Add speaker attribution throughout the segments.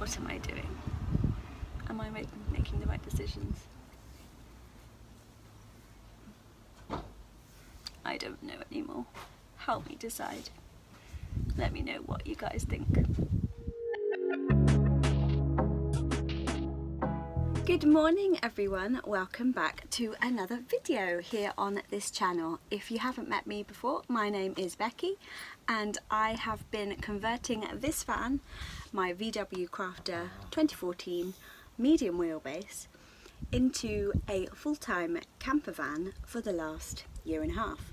Speaker 1: What am I doing? Am I making the right decisions? I don't know anymore. Help me decide. Let me know what you guys think. Good morning everyone, welcome back to another video here on this channel. If you haven't met me before, my name is Becky and I have been converting this van, my VW Crafter 2014 medium wheelbase, into a full-time camper van for the last year and a half.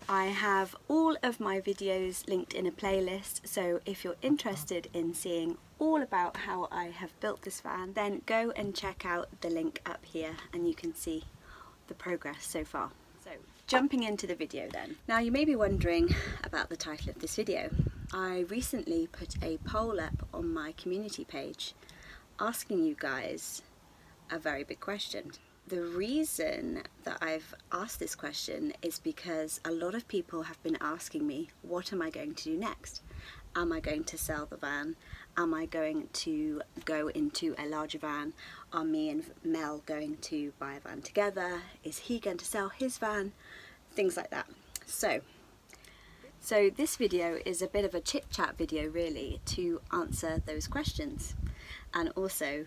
Speaker 1: I have all of my videos linked in a playlist, so if you're interested in seeing all about how I have built this van, then go and check out the link up here and you can see the progress so far. So jumping into the video then. Now you may be wondering about the title of this video. I recently put a poll up on my community page asking you guys a very big question. The reason that I've asked this question is because a lot of people have been asking me, what am I going to do next? Am I going to sell the van? Am I going to go into a larger van? Are me and Mel going to buy a van together? Is he going to sell his van? Things like that. So this video is a bit of a chit-chat video really to answer those questions. And also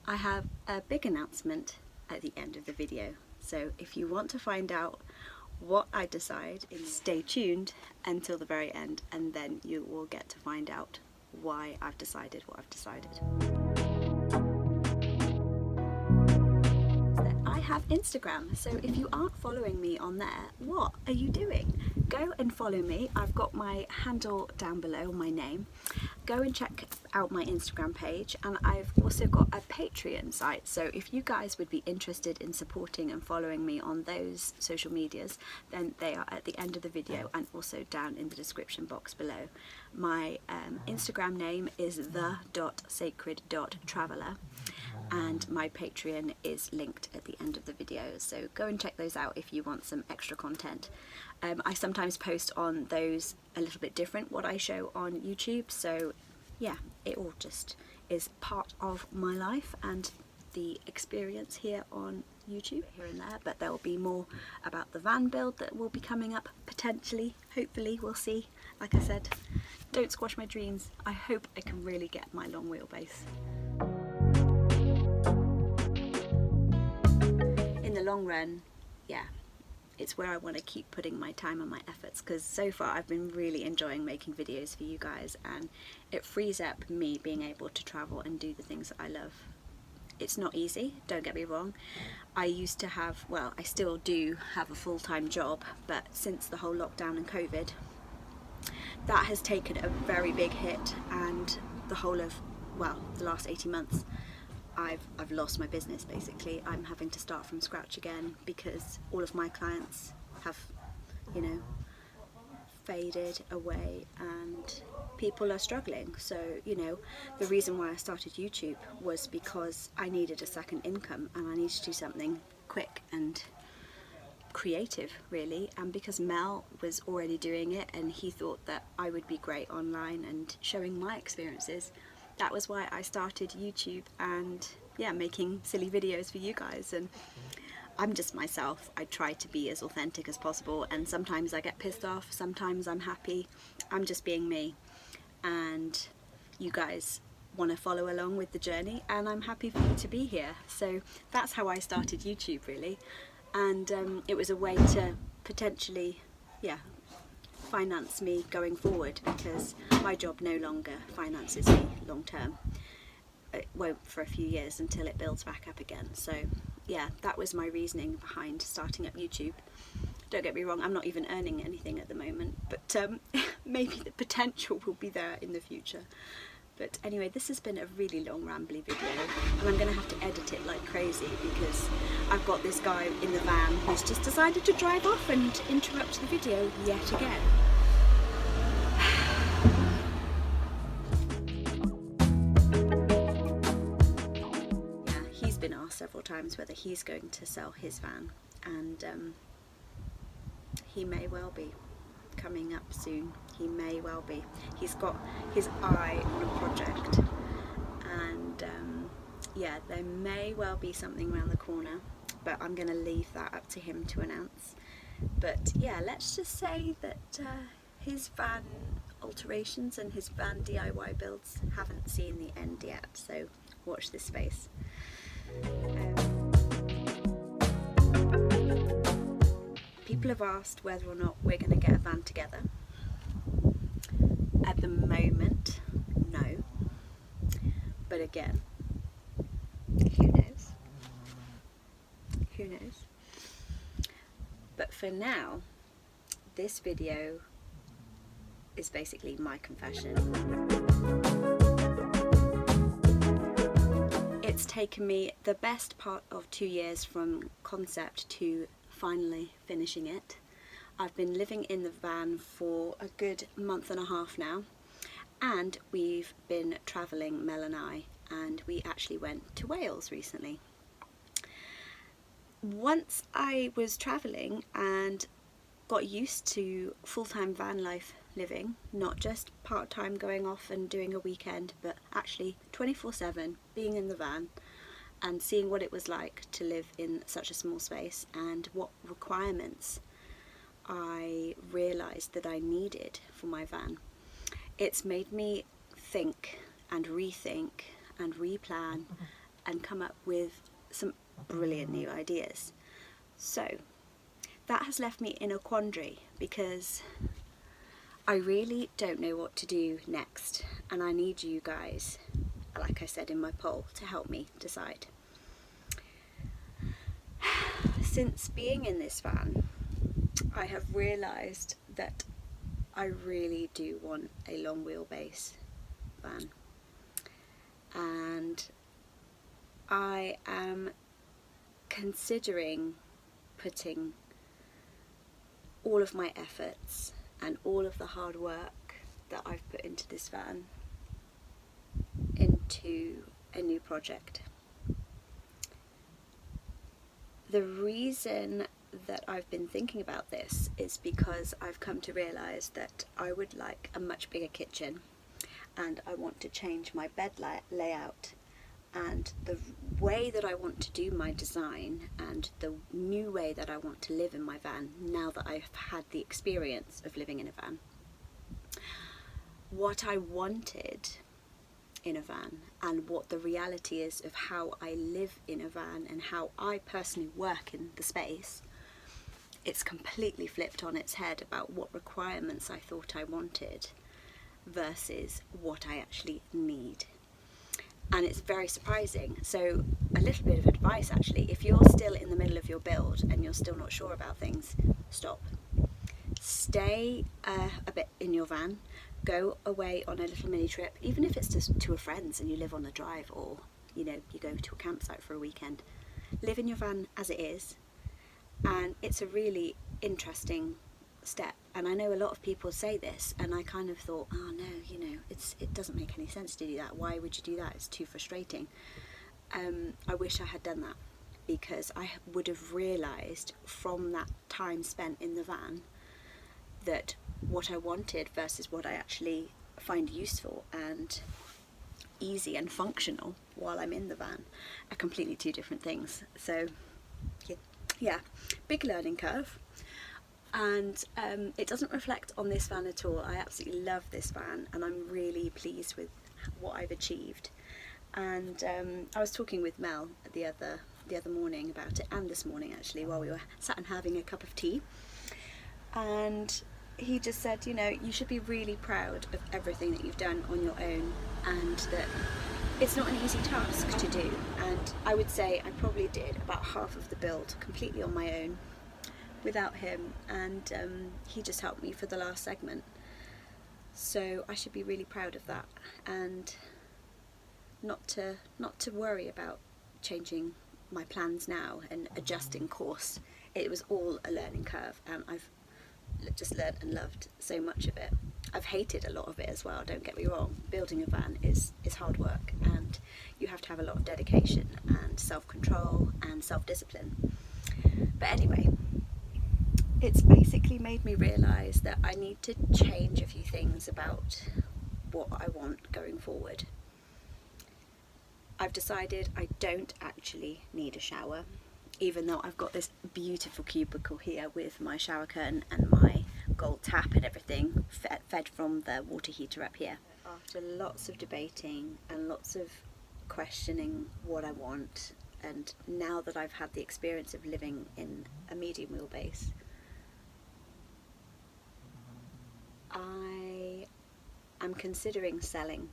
Speaker 1: I have a big announcement at the end of the video, so if you want to find out what I decide, stay tuned until the very end and then you will get to find out why I've decided what I've decided. I have Instagram, so if you aren't following me on there, what are you doing? Go and follow me. I've got my handle down below, my name. Go and check out my Instagram page, and I've also got a Patreon site, so if you guys would be interested in supporting and following me on those social medias, then they are at the end of the video and also down in the description box below. My Instagram name is the.sacred.traveller and my Patreon is linked at the end of the video, so go and check those out if you want some extra content. I sometimes post on those a little bit different what I show on YouTube, so yeah, it all just is part of my life and the experience here on YouTube here and there, but there will be more about the van build that will be coming up potentially, hopefully, we'll see. Like I said, don't squash my dreams. I hope I can really get my long wheelbase. In the long run, yeah, it's where I want to keep putting my time and my efforts, because so far I've been really enjoying making videos for you guys and it frees up me being able to travel and do the things that I love. It's not easy, don't get me wrong. I used to have, well, I still do have a full-time job, but since the whole lockdown and COVID, that has taken a very big hit, and the whole of, well, the last 18 months I've lost my business basically. I'm having to start from scratch again because all of my clients have, you know, faded away and people are struggling. So, you know, the reason why I started YouTube was because I needed a second income and I needed to do something quick and creative really, and because Mel was already doing it and he thought that I would be great online and showing my experiences, that was why I started YouTube and yeah, making silly videos for you guys. And I'm just myself. I try to be as authentic as possible, and sometimes I get pissed off, sometimes I'm happy. I'm just being me, and you guys want to follow along with the journey and I'm happy for you to be here. So that's how I started YouTube really, and it was a way to potentially, yeah, finance me going forward, because my job no longer finances me long term. It won't for a few years until it builds back up again. So yeah, that was my reasoning behind starting up YouTube. Don't get me wrong, I'm not even earning anything at the moment, but maybe the potential will be there in the future. But anyway, this has been a really long rambly video and I'm going to have to edit it like crazy because I've got this guy in the van who's just decided to drive off and interrupt the video yet again. Yeah, he's been asked several times whether he's going to sell his van, and he may well be coming up soon. He may well be. He's got his eye on a project there may well be something around the corner, but I'm going to leave that up to him to announce. But yeah, let's just say that his van alterations and his van DIY builds haven't seen the end yet, so watch this space. People have asked whether or not we're going to get a van together. At the moment, no. But again, who knows? Who knows? But for now, this video is basically my confession. It's taken me the best part of 2 years from concept to finally finishing it. I've been living in the van for a good month and a half now, and we've been travelling, Mel and I, and we actually went to Wales recently. Once I was travelling and got used to full-time van life living, not just part-time going off and doing a weekend, but actually 24/7 being in the van and seeing what it was like to live in such a small space and what requirements I realised that I needed for my van. It's made me think and rethink and replan and come up with some brilliant new ideas. So that has left me in a quandary because I really don't know what to do next, and I need you guys, like I said in my poll, to help me decide. Since being in this van, I have realised that I really do want a long wheelbase van, and I am considering putting all of my efforts and all of the hard work that I've put into this van into a new project. The reason that I've been thinking about this is because I've come to realise that I would like a much bigger kitchen, and I want to change my bed layout and the way that I want to do my design and the new way that I want to live in my van now that I've had the experience of living in a van. What I wanted in a van and what the reality is of how I live in a van and how I personally work in the space, it's completely flipped on its head about what requirements I thought I wanted versus what I actually need. And it's very surprising. So a little bit of advice actually, if you're still in the middle of your build and you're still not sure about things, stop. Stay a bit in your van, go away on a little mini trip, even if it's just to a friend's and you live on the drive, or you know, you go to a campsite for a weekend. Live in your van as it is, and it's a really interesting step. And I know a lot of people say this, and I kind of thought, oh no, you know, it doesn't make any sense to do that. Why would you do that? It's too frustrating. I wish I had done that, because I would have realised from that time spent in the van that what I wanted versus what I actually find useful and easy and functional while I'm in the van are completely two different things. So yeah, big learning curve. And it doesn't reflect on this van at all. I absolutely love this van and I'm really pleased with what I've achieved. And I was talking with Mel the other morning about it, and this morning actually, while we were sat and having a cup of tea, and he just said, you know, you should be really proud of everything that you've done on your own, and that it's not an easy task to do. And I would say I probably did about half of the build completely on my own without him, and he just helped me for the last segment. So I should be really proud of that, and not to worry about changing my plans now and adjusting course. It was all a learning curve, and I've just learned and loved so much of it. I've hated a lot of it as well, don't get me wrong. Building a van is hard work, and you have to have a lot of dedication and self-control and self-discipline. But anyway, it's basically made me realise that I need to change a few things about what I want going forward. I've decided I don't actually need a shower, even though I've got this beautiful cubicle here with my shower curtain and my gold tap and everything fed from the water heater up here. After lots of debating and lots of questioning what I want, and now that I've had the experience of living in a medium wheelbase, I am considering selling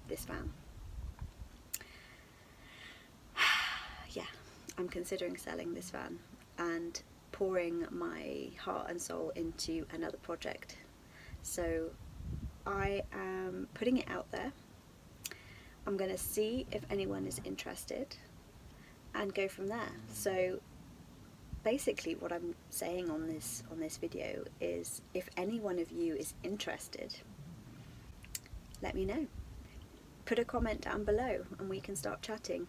Speaker 1: this van. Yeah, I'm considering selling this van and pouring my heart and soul into another project. So I am putting it out there. I'm going to see if anyone is interested and go from there. So basically what I'm saying on this video is, if any one of you is interested, let me know. Put a comment down below and we can start chatting.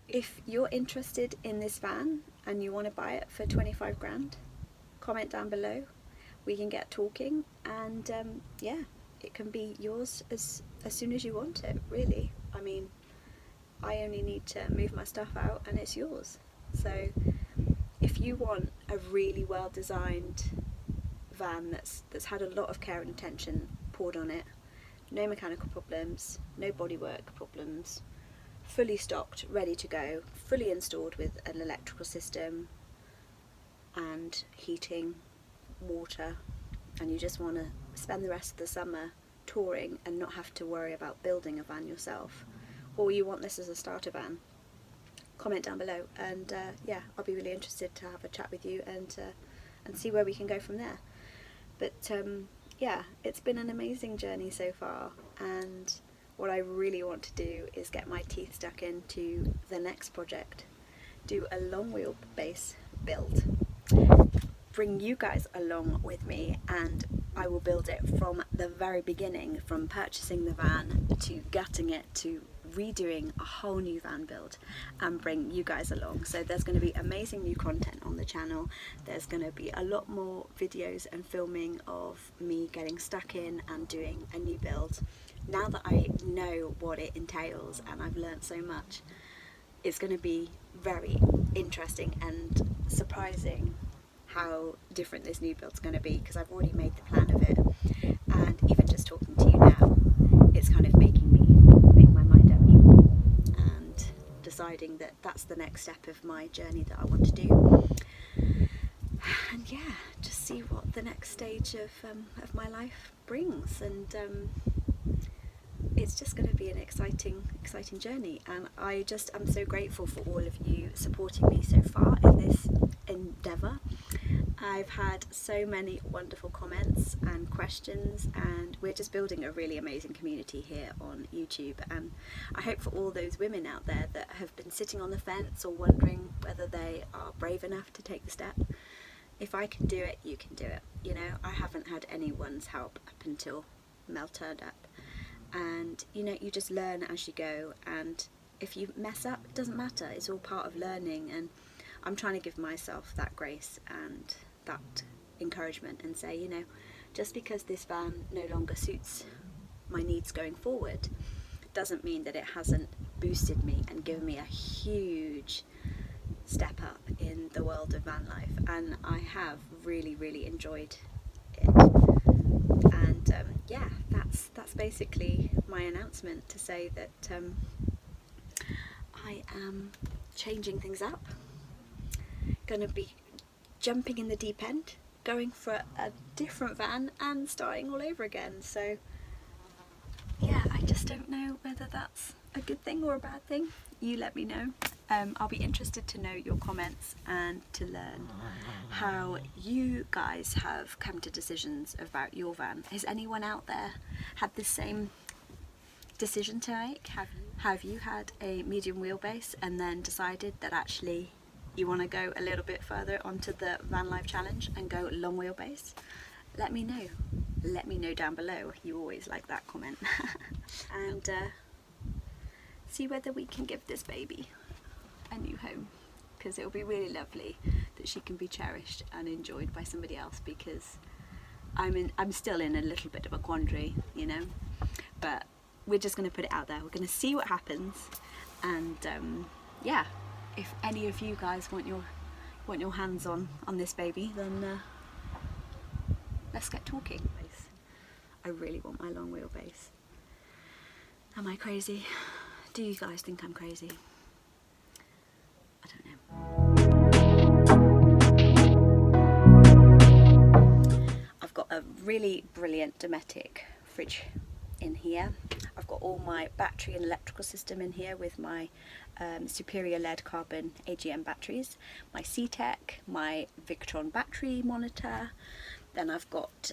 Speaker 1: If you're interested in this van and you want to buy it for 25 grand, comment down below. We can get talking, and yeah, it can be yours as soon as you want it, really. I mean, I only need to move my stuff out and it's yours. So if you want a really well designed van that's had a lot of care and attention poured on it, no mechanical problems, no bodywork problems, fully stocked, ready to go, fully installed with an electrical system and heating, water, and you just want to spend the rest of the summer touring and not have to worry about building a van yourself, or you want this as a starter van, comment down below, and yeah, I'll be really interested to have a chat with you and see where we can go from there. But yeah, it's been an amazing journey so far, and what I really want to do is get my teeth stuck into the next project, do a long wheelbase build, bring you guys along with me, and I will build it from the very beginning, from purchasing the van to gutting it to redoing a whole new van build, and bring you guys along. So there's going to be amazing new content on the channel. There's going to be a lot more videos and filming of me getting stuck in and doing a new build. Now that I know what it entails and I've learned so much, it's going to be very interesting and surprising how different this new build's going to be, because I've already made the plan of it, and even just talking to you now, it's kind of making me make my mind up and deciding that that's the next step of my journey that I want to do. And yeah, just see what the next stage of my life brings, and it's just going to be an exciting journey, and I'm so grateful for all of you supporting me so far in this endeavour. I've had so many wonderful comments and questions, and we're just building a really amazing community here on YouTube, and I hope for all those women out there that have been sitting on the fence or wondering whether they are brave enough to take the step, if I can do it, you can do it. You know, I haven't had anyone's help up until Mel turned up, and you know, you just learn as you go, and if you mess up, it doesn't matter, it's all part of learning. And I'm trying to give myself that grace and that encouragement and say, you know, just because this van no longer suits my needs going forward doesn't mean that it hasn't boosted me and given me a huge step up in the world of van life, and I have really enjoyed it. And yeah, that's basically my announcement, to say that I am changing things up, going to be jumping in the deep end, going for a different van and starting all over again. So yeah, I just don't know whether that's a good thing or a bad thing. You let me know. I'll be interested to know your comments and to learn how you guys have come to decisions about your van. Has anyone out there had the same decision to make? Have you had a medium wheelbase and then decided that actually you want to go a little bit further onto the Van Life Challenge and go long wheelbase? Let me know. Let me know down below. You always like that comment. And see whether we can give this baby a new home, because it'll be really lovely that she can be cherished and enjoyed by somebody else, because I'm still in a little bit of a quandary, you know, but we're just going to put it out there. We're going to see what happens, and yeah, if any of you guys want your hands on this baby, then let's get talking. I really want my long wheelbase. Am I crazy? Do you guys think I'm crazy? I don't know. I've got a really brilliant Dometic fridge in here. I've got all my battery and electrical system in here with my superior lead carbon AGM batteries, my C-Tech, my Victron battery monitor. Then I've got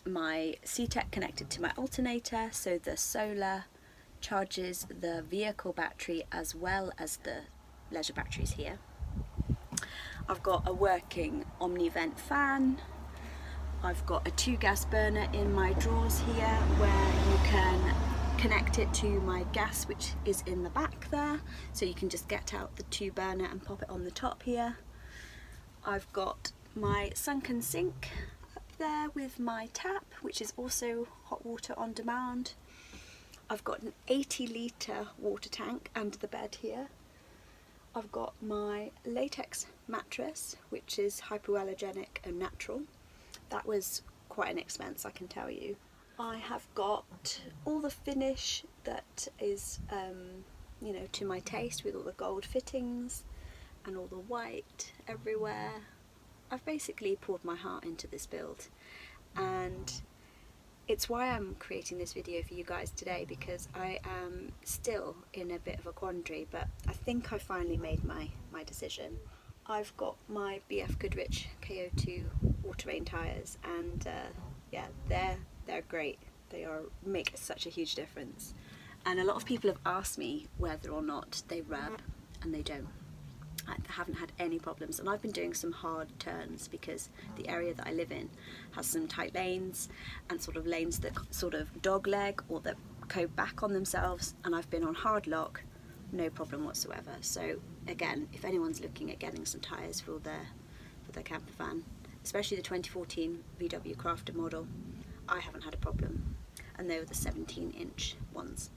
Speaker 1: my C-Tech connected to my alternator, so the solar charges the vehicle battery as well as the leisure batteries here. I've got a working Omnivent fan. I've got a 2-gas burner in my drawers here where you can connect it to my gas, which is in the back there, so you can just get out the 2 burner and pop it on the top here. I've got my sunken sink up there with my tap, which is also hot water on demand. I've got an 80-litre water tank under the bed here. I've got my latex mattress, which is hypoallergenic and natural. That was quite an expense, I can tell you. I have got all the finish that is, you know, to my taste, with all the gold fittings and all the white everywhere. I've basically poured my heart into this build, and it's why I'm creating this video for you guys today, because I am still in a bit of a quandary, but I think I finally made my decision. I've got my BF Goodrich KO2 all-terrain tyres, and yeah, they're great. They make such a huge difference. And a lot of people have asked me whether or not they rub, and they don't. I haven't had any problems, and I've been doing some hard turns because the area that I live in has some tight lanes and sort of lanes that sort of dog leg or that go back on themselves, and I've been on hard lock, no problem whatsoever. So again, if anyone's looking at getting some tyres for their camper van, especially the 2014 VW Crafter model, I haven't had a problem, and they were the 17-inch ones.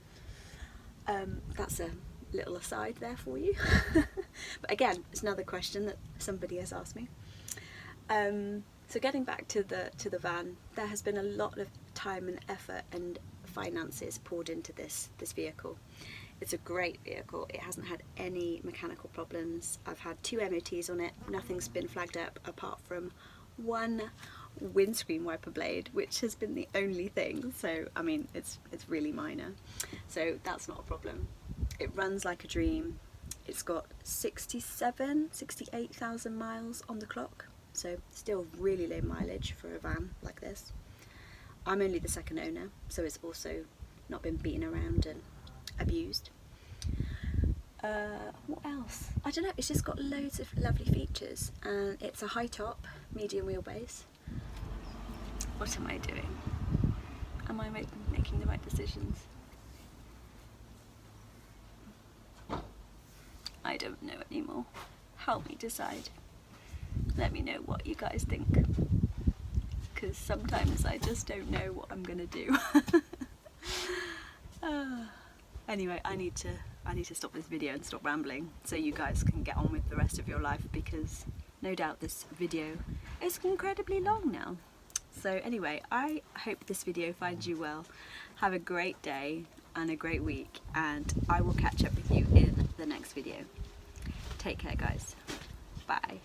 Speaker 1: That's a little aside there for you. But again, it's another question that somebody has asked me. So getting back to the van, there has been a lot of time and effort and finances poured into this vehicle. It's a great vehicle. It hasn't had any mechanical problems. I've had 2 MOTs on it. Nothing's been flagged up apart from one windscreen wiper blade, which has been the only thing. So I mean, it's really minor. So that's not a problem. It runs like a dream. It's got 68,000 miles on the clock, so still really low mileage for a van like this. I'm only the 2nd owner, so it's also not been beaten around and abused. What else? I don't know, it's just got loads of lovely features, and it's a high top, medium wheelbase. What am I doing? Am I making the right decisions? I don't know anymore. Help me decide. Let me know what you guys think, because sometimes I just don't know what I'm gonna do. Anyway, I need to stop this video and stop rambling so you guys can get on with the rest of your life, because no doubt this video is incredibly long now. So anyway, I hope this video finds you well. Have a great day and a great week, and I will catch up with you in the next video. Take care, guys. Bye.